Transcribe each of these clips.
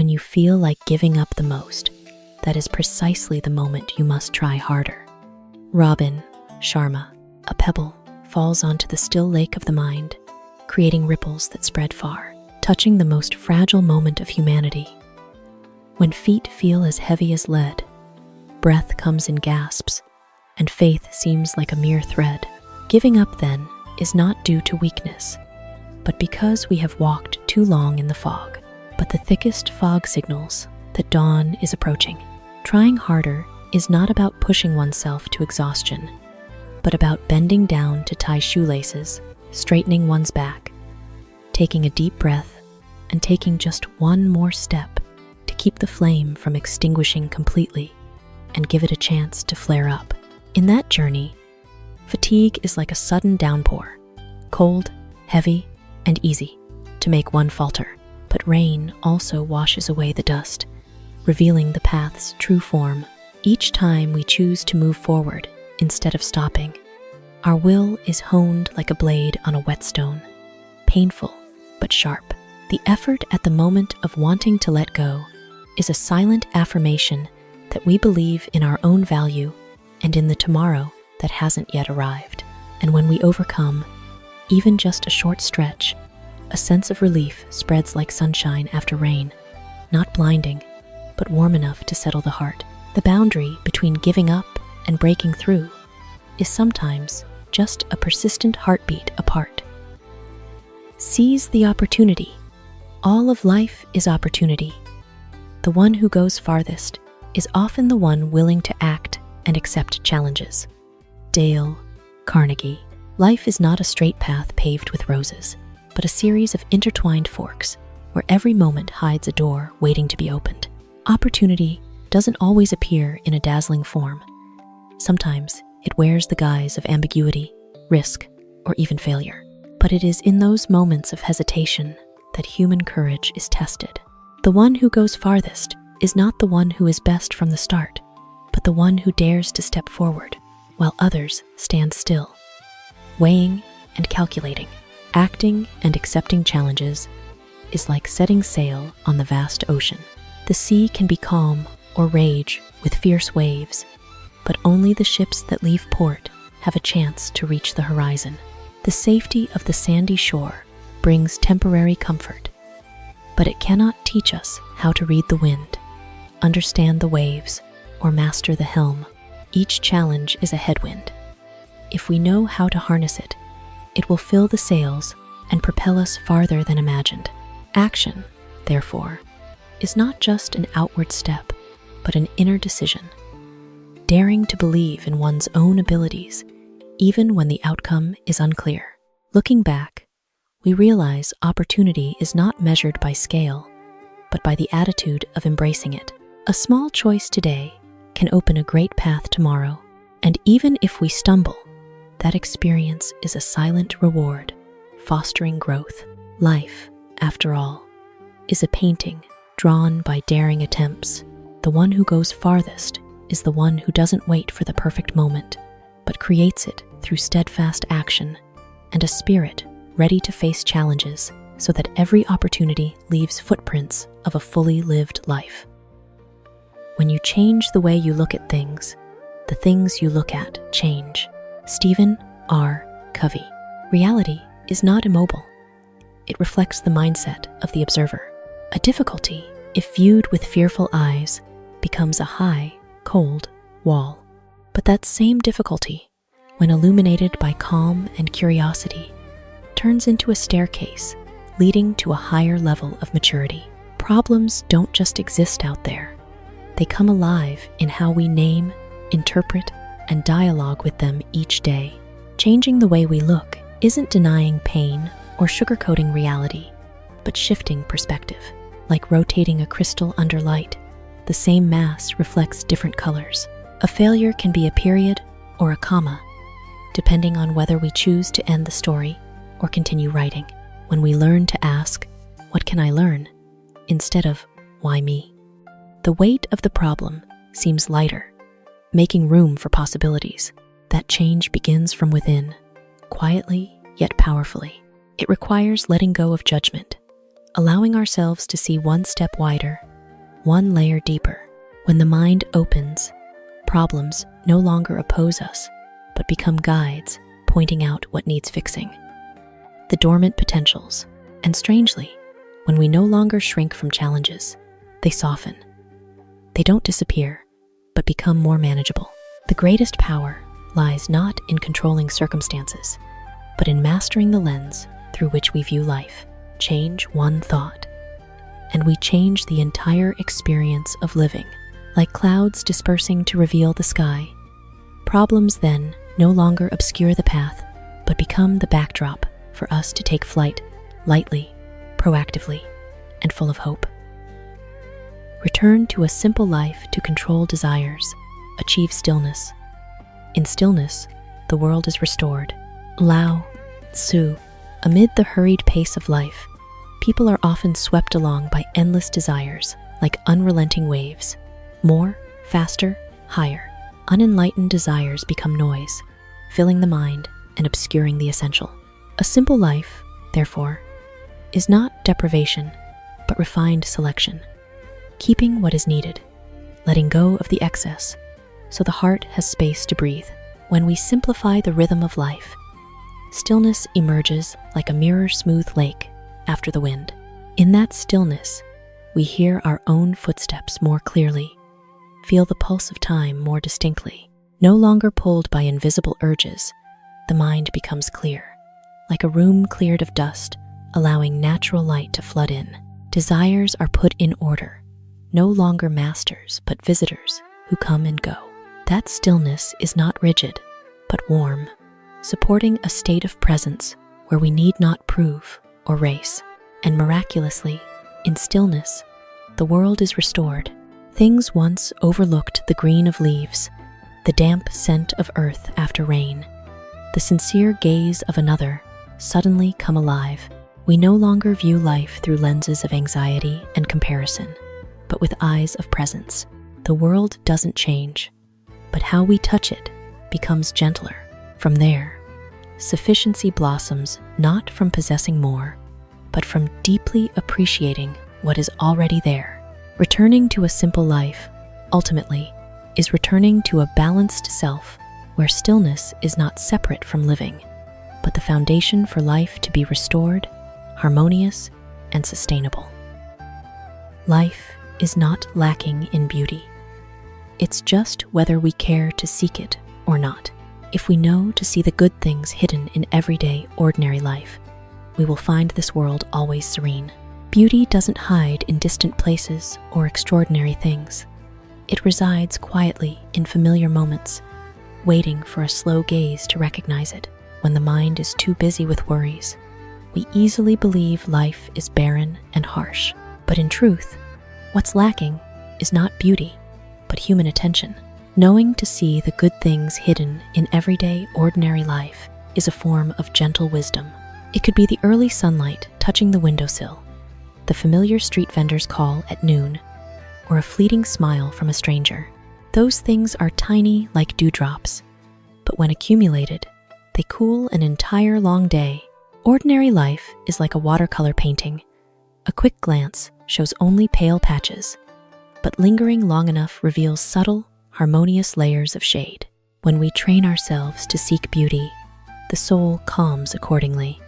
when you feel like giving up the most, that is precisely the moment you must try harder. Sharma. A pebble falls onto the still lake of the mind, creating ripples that spread far, touching the most fragile moment of humanity. When feet feel as heavy as lead, breath comes in gasps, and faith seems like a mere thread. Giving up, then, is not due to weakness, but because we have walked too long in the fog. But the thickest fog signals that dawn is approaching. Trying harder is not about pushing oneself to exhaustion, but about bending down to tie shoelaces, straightening one's back, taking a deep breath, and taking just one more step to keep the flame from extinguishing completely and give it a chance to flare up. In that journey, fatigue is like a sudden downpour, cold, heavy, and easy to make one falter. But rain also washes away the dust, revealing the path's true form. Each time we choose to move forward instead of stopping, our will is honed like a blade on a whetstone, painful but sharp. The effort at the moment of wanting to let go is a silent affirmation that we believe in our own value and in the tomorrow that hasn't yet arrived. And when we overcome even just a short stretch, a sense of relief spreads like sunshine after rain, not blinding, but warm enough to settle the heart. The boundary between giving up and breaking through is sometimes just a persistent heartbeat apart. Seize the opportunity. All of life is opportunity. The one who goes farthest is often the one willing to act and accept challenges. Dale Carnegie. Life is not a straight path paved with roses, but a series of intertwined forks where every moment hides a door waiting to be opened. Opportunity doesn't always appear in a dazzling form. Sometimes it wears the guise of ambiguity, risk, or even failure. But it is in those moments of hesitation that human courage is tested. The one who goes farthest is not the one who is best from the start, but the one who dares to step forward while others stand still, weighing and calculating. Acting and accepting challenges is like setting sail on the vast ocean. The sea can be calm or rage with fierce waves, but only the ships that leave port have a chance to reach the horizon. The safety of the sandy shore brings temporary comfort, but it cannot teach us how to read the wind, understand the waves, or master the helm. Each challenge is a headwind. If we know how to harness it, it will fill the sails and propel us farther than imagined. Action, therefore, is not just an outward step, but an inner decision. Daring to believe in one's own abilities, even when the outcome is unclear. Looking back, we realize opportunity is not measured by scale, but by the attitude of embracing it. A small choice today can open a great path tomorrow, and even if we stumble, that experience is a silent reward, fostering growth. Life, after all, is a painting drawn by daring attempts. The one who goes farthest is the one who doesn't wait for the perfect moment, but creates it through steadfast action and a spirit ready to face challenges so that every opportunity leaves footprints of a fully lived life. When you change the way you look at things, the things you look at change. Stephenr. Covey. Reality is not immobile. It reflects the mindset of the observer. A difficulty, if viewed with fearful eyes, becomes a high, cold wall. But that same difficulty, when illuminated by calm and curiosity, turns into a staircase leading to a higher level of maturity. Problems don't just exist out there. They come alive in how we name, interpret, and dialogue with them each day. Changing the way we look isn't denying pain or sugarcoating reality, but shifting perspective. Like rotating a crystal under light, the same mass reflects different colors. A failure can be a period or a comma, depending on whether we choose to end the story or continue writing. When we learn to ask, "What can I learn?" instead of "Why me?" the weight of the problem seems lighter, making room for possibilities. That change begins from within, quietly yet powerfully. It requires letting go of judgment, allowing ourselves to see one step wider one layer deeper. When the mind opens, problems no longer oppose us, but become guides pointing out what needs fixing. The dormant potentials. And strangely, when we no longer shrink from challenges, they soften. They don't disappear, but become more manageable. The greatest power lies not in controlling circumstances, but in mastering the lens through which we view life. Change one thought, and we change the entire experience of living. Like clouds dispersing to reveal the sky, problems then no longer obscure the path, but become the backdrop for us to take flight lightly, proactively, and full of hope. Return to a simple life to control desires, achieve stillness. In stillness, the world is restored. Lao Tzu. Amid the hurried pace of life, people are often swept along by endless desires, like unrelenting waves. More, faster, higher. Unenlightened desires become noise, filling the mind and obscuring the essential. A simple life, therefore, is not deprivation, but refined selection, keeping what is needed, letting go of the excess, so the heart has space to breathe. When we simplify the rhythm of life, stillness emerges like a mirror-smooth lake after the wind. In that stillness, we hear our own footsteps more clearly, feel the pulse of time more distinctly. No longer pulled by invisible urges, the mind becomes clear, like a room cleared of dust, allowing natural light to flood in. Desires are put in order, no longer masters, but visitors who come and go. That stillness is not rigid, but warm, supporting a state of presence where we need not prove or race. And miraculously, in stillness, the world is restored. Things once overlooked: the green of leaves, the damp scent of earth after rain, the sincere gaze of another, suddenly come alive. We no longer view life through lenses of anxiety and comparison, but with eyes of presence. The world doesn't change, but how we touch it becomes gentler. From there, sufficiency blossoms not from possessing more, but from deeply appreciating what is already there. Returning to a simple life, ultimately, is returning to a balanced self where stillness is not separate from living, but the foundation for life to be restored, harmonious, and sustainable. Life is not lacking in beauty. It's just whether we care to seek it or not. If we know to see the good things hidden in everyday, ordinary life, we will find this world always serene. Beauty doesn't hide in distant places or extraordinary things. It resides quietly in familiar moments, waiting for a slow gaze to recognize it. When the mind is too busy with worries, we easily believe life is barren and harsh. But in truth, what's lacking is not beauty, but human attention. Knowing to see the good things hidden in everyday, ordinary life is a form of gentle wisdom. It could be the early sunlight touching the windowsill, the familiar street vendor's call at noon, or a fleeting smile from a stranger. Those things are tiny like dewdrops, but when accumulated, they cool an entire long day. Ordinary life is like a watercolor painting. A quick glance shows only pale patches, but lingering long enough reveals subtle, harmonious layers of shade. When we train ourselves to seek beauty, the soul calms accordingly.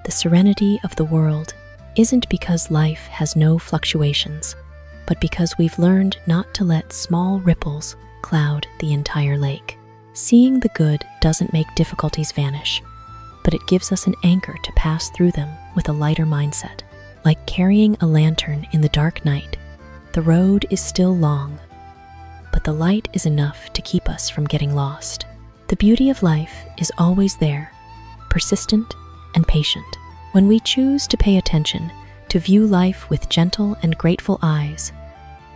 The serenity of the world isn't because life has no fluctuations, but because we've learned not to let small ripples cloud the entire lake. Seeing the good doesn't make difficulties vanish, but it gives us an anchor to pass through them with a lighter mindset. Like carrying a lantern in the dark night, the road is still long, but the light is enough to keep us from getting lost. The beauty of life is always there, persistent and patient. When we choose to pay attention, to view life with gentle and grateful eyes,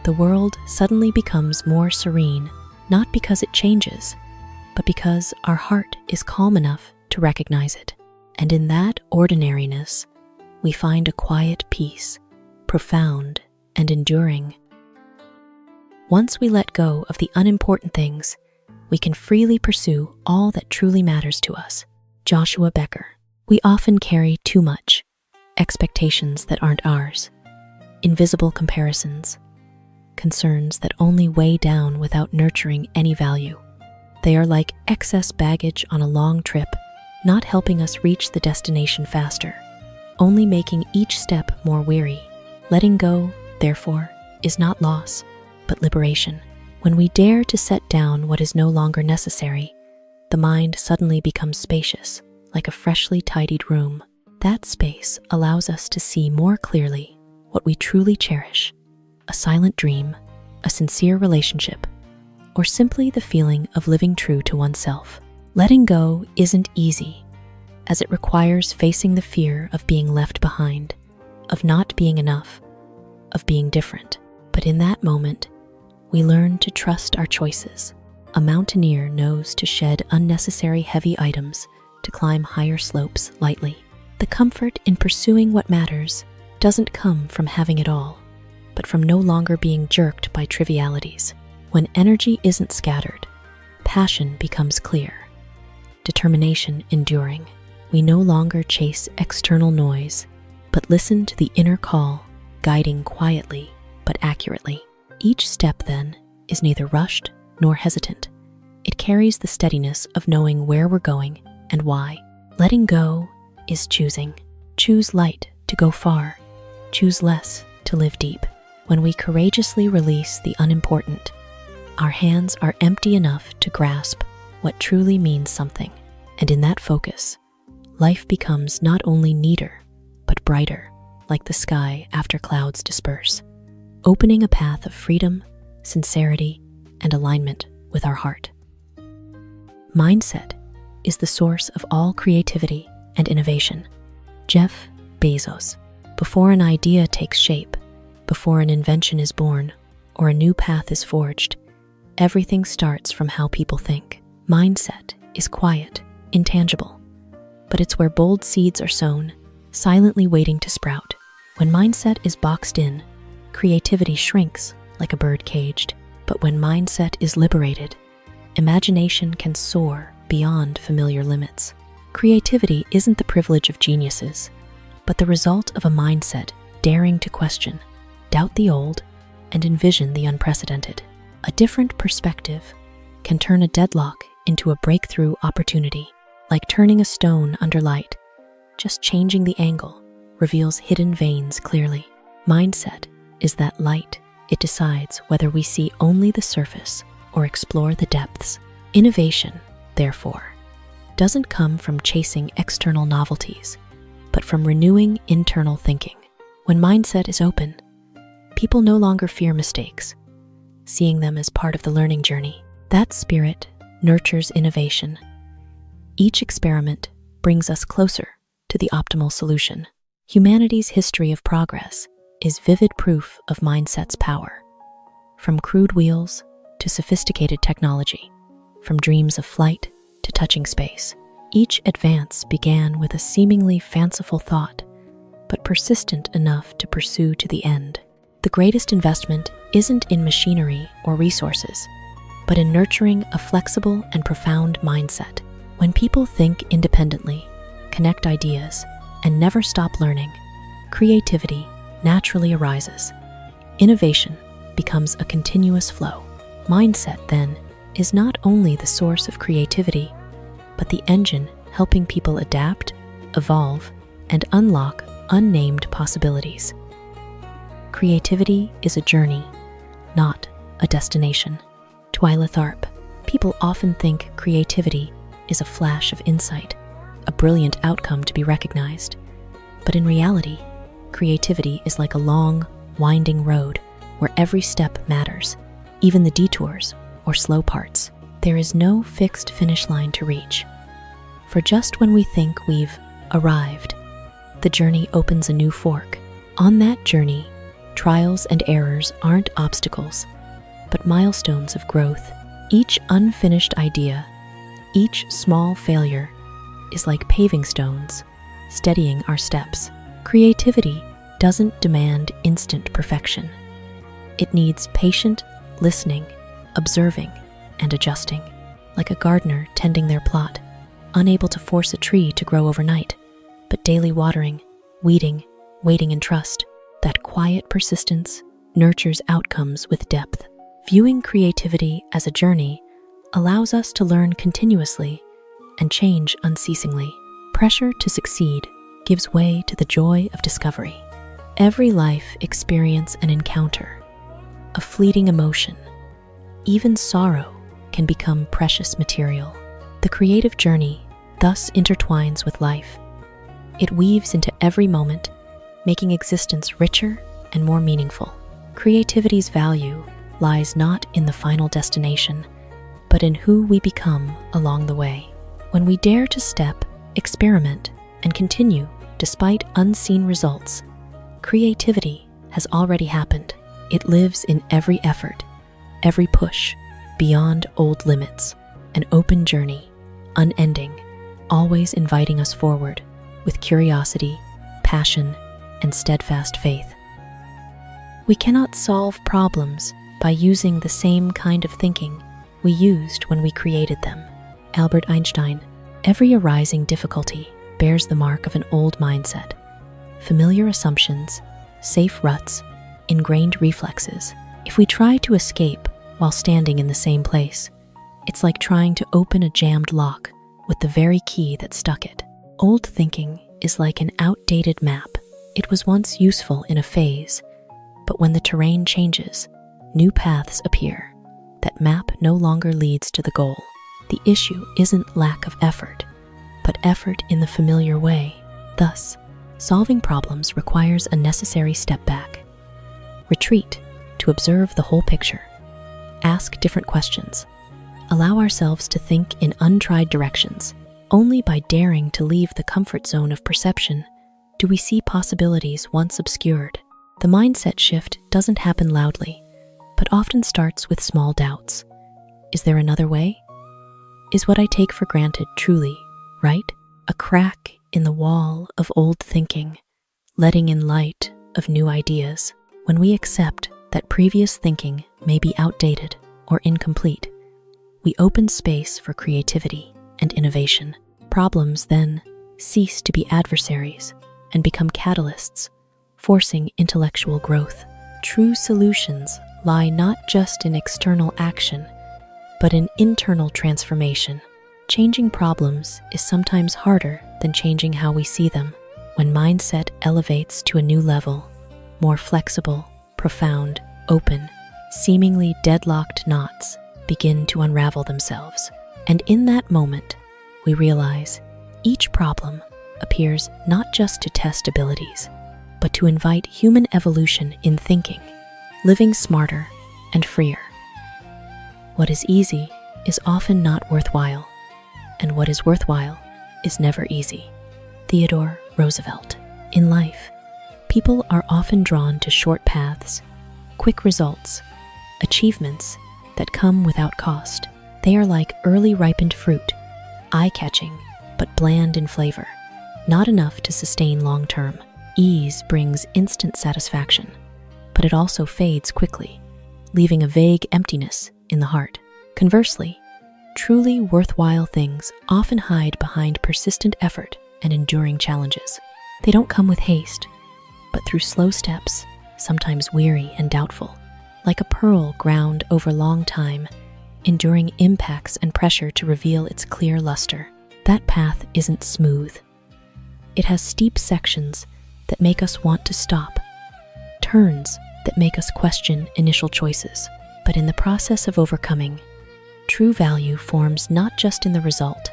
the world suddenly becomes more serene, not because it changes, but because our heart is calm enough to recognize it. And in that ordinariness, we find a quiet peace, profound and enduring. Once we let go of the unimportant things, we can freely pursue all that truly matters to us. Joshua Becker. We often carry too much, expectations that aren't ours, invisible comparisons, concerns that only weigh down without nurturing any value. They are like excess baggage on a long trip, not helping us reach the destination faster, only making each step more weary. Letting go, therefore, is not loss, but liberation. When we dare to set down what is no longer necessary, the mind suddenly becomes spacious, like a freshly tidied room. That space allows us to see more clearly what we truly cherish: a silent dream, a sincere relationship, or simply the feeling of living true to oneself. Letting go isn't easy, as it requires facing the fear of being left behind, of not being enough, of being different. But in that moment, we learn to trust our choices. A mountaineer knows to shed unnecessary heavy items to climb higher slopes lightly. The comfort in pursuing what matters doesn't come from having it all, but from no longer being jerked by trivialities. When energy isn't scattered, passion becomes clear, determination enduring. We no longer chase external noise, but listen to the inner call, guiding quietly but accurately. Each step, then, is neither rushed nor hesitant. It carries the steadiness of knowing where we're going and why. Letting go is choosing. Choose light to go far. Choose less to live deep. When we courageously release the unimportant, our hands are empty enough to grasp what truly means something. And in that focus, life becomes not only neater, but brighter, like the sky after clouds disperse, opening a path of freedom, sincerity, and alignment with our heart. Mindset is the source of all creativity and innovation. Jeff Bezos. Before an idea takes shape, before an invention is born, or a new path is forged, everything starts from how people think. Mindset is quiet, intangible, but it's where bold seeds are sown, silently waiting to sprout. When mindset is boxed in, creativity shrinks like a bird caged. But when mindset is liberated, imagination can soar beyond familiar limits. Creativity isn't the privilege of geniuses, but the result of a mindset daring to question, doubt the old, and envision the unprecedented. A different perspective can turn a deadlock into a breakthrough opportunity, like turning a stone under light. Just changing the angle reveals hidden veins clearly. Mindset is that light. It decides whether we see only the surface or explore the depths. Innovation, therefore, doesn't come from chasing external novelties, but from renewing internal thinking. When mindset is open, people no longer fear mistakes, seeing them as part of the learning journey. That spirit nurtures innovation. Each experiment brings us closer to the optimal solution. Humanity's history of progress is vivid proof of mindset's power. From crude wheels to sophisticated technology, from dreams of flight to touching space, each advance began with a seemingly fanciful thought, but persistent enough to pursue to the end. The greatest investment isn't in machinery or resources, but in nurturing a flexible and profound mindset. When people think independently, connect ideas, and never stop learning, creativity naturally arises. Innovation becomes a continuous flow. Mindset, then, is not only the source of creativity, but the engine helping people adapt, evolve, and unlock unnamed possibilities. Creativity is a journey, not a destination. Twyla Tharp. People often think creativity is a flash of insight, a brilliant outcome to be recognized. But in reality, creativity is like a long, winding road where every step matters, even the detours or slow parts. There is no fixed finish line to reach. For just when we think we've arrived, the journey opens a new fork. On that journey, trials and errors aren't obstacles, but milestones of growth. Each unfinished idea, each small failure is like paving stones, steadying our steps. Creativity doesn't demand instant perfection. It needs patient listening, observing, and adjusting, like a gardener tending their plot, unable to force a tree to grow overnight, but daily watering, weeding, waiting in trust. That quiet persistence nurtures outcomes with depth. Viewing creativity as a journey allows us to learn continuously and change unceasingly. Pressure to succeed gives way to the joy of discovery. Every life experience and encounter, a fleeting emotion, even sorrow can become precious material. The creative journey thus intertwines with life. It weaves into every moment, making existence richer and more meaningful. Creativity's value lies not in the final destination, but in who we become along the way. When we dare to step, experiment, and continue despite unseen results, creativity has already happened. It lives in every effort, every push, beyond old limits, an open journey, unending, always inviting us forward with curiosity, passion, and steadfast faith. We cannot solve problems by using the same kind of thinking we used when we created them. Albert Einstein. Every arising difficulty bears the mark of an old mindset. Familiar assumptions, safe ruts, ingrained reflexes. If we try to escape while standing in the same place, it's like trying to open a jammed lock with the very key that stuck it. Old thinking is like an outdated map. It was once useful in a phase, but when the terrain changes, new paths appear. That map no longer leads to the goal. The issue isn't lack of effort, but effort in the familiar way. Thus, solving problems requires a necessary step back. Retreat to observe the whole picture. Ask different questions. Allow ourselves to think in untried directions. Only by daring to leave the comfort zone of perception do we see possibilities once obscured. The mindset shift doesn't happen loudly, but often starts with small doubts. Is there another way? Is what I take for granted truly right? A crack in the wall of old thinking, letting in light of new ideas. When we accept that previous thinking may be outdated or incomplete, we open space for creativity and innovation. Problems then cease to be adversaries and become catalysts, forcing intellectual growth. True solutions lie not just in external action, but in internal transformation. Changing problems is sometimes harder than changing how we see them. When mindset elevates to a new level, more flexible, profound, open, seemingly deadlocked knots begin to unravel themselves. And in that moment, we realize each problem appears not just to test abilities, but to invite human evolution in thinking, living smarter and freer. What is easy is often not worthwhile, and what is worthwhile is never easy. Theodor Roosevelt. In life, people are often drawn to short paths, quick results, achievements that come without cost. They are like early ripened fruit, eye-catching but bland in flavor, not enough to sustain long-term. Ease brings instant satisfaction, but it also fades quickly, leaving a vague emptiness in the heart. Conversely, truly worthwhile things often hide behind persistent effort and enduring challenges. They don't come with haste, but through slow steps, sometimes weary and doubtful. Like a pearl ground over long time, enduring impacts and pressure to reveal its clear luster. That path isn't smooth. It has steep sections that make us want to stop, turns that make us question initial choices. But in the process of overcoming, true value forms not just in the result,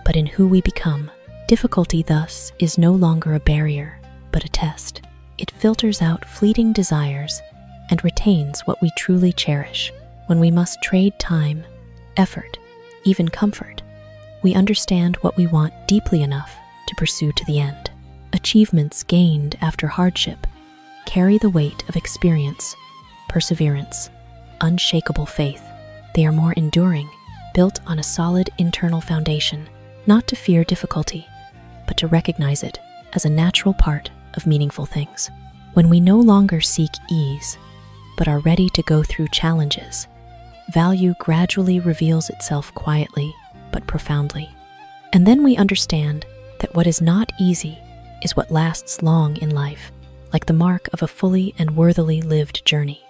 but in who we become. Difficulty, thus, is no longer a barrier, but a test. It filters out fleeting desires and retains what we truly cherish. When we must trade time, effort, even comfort, we understand what we want deeply enough to pursue to the end. Achievements gained after hardship carry the weight of experience, perseverance, unshakable faith. They are more enduring, built on a solid internal foundation, not to fear difficulty, but to recognize it as a natural part of meaningful things. When we no longer seek ease, but are ready to go through challenges, value gradually reveals itself quietly but profoundly. And then we understand that what is not easy is what lasts long in life. like the mark of a fully and worthily lived journey.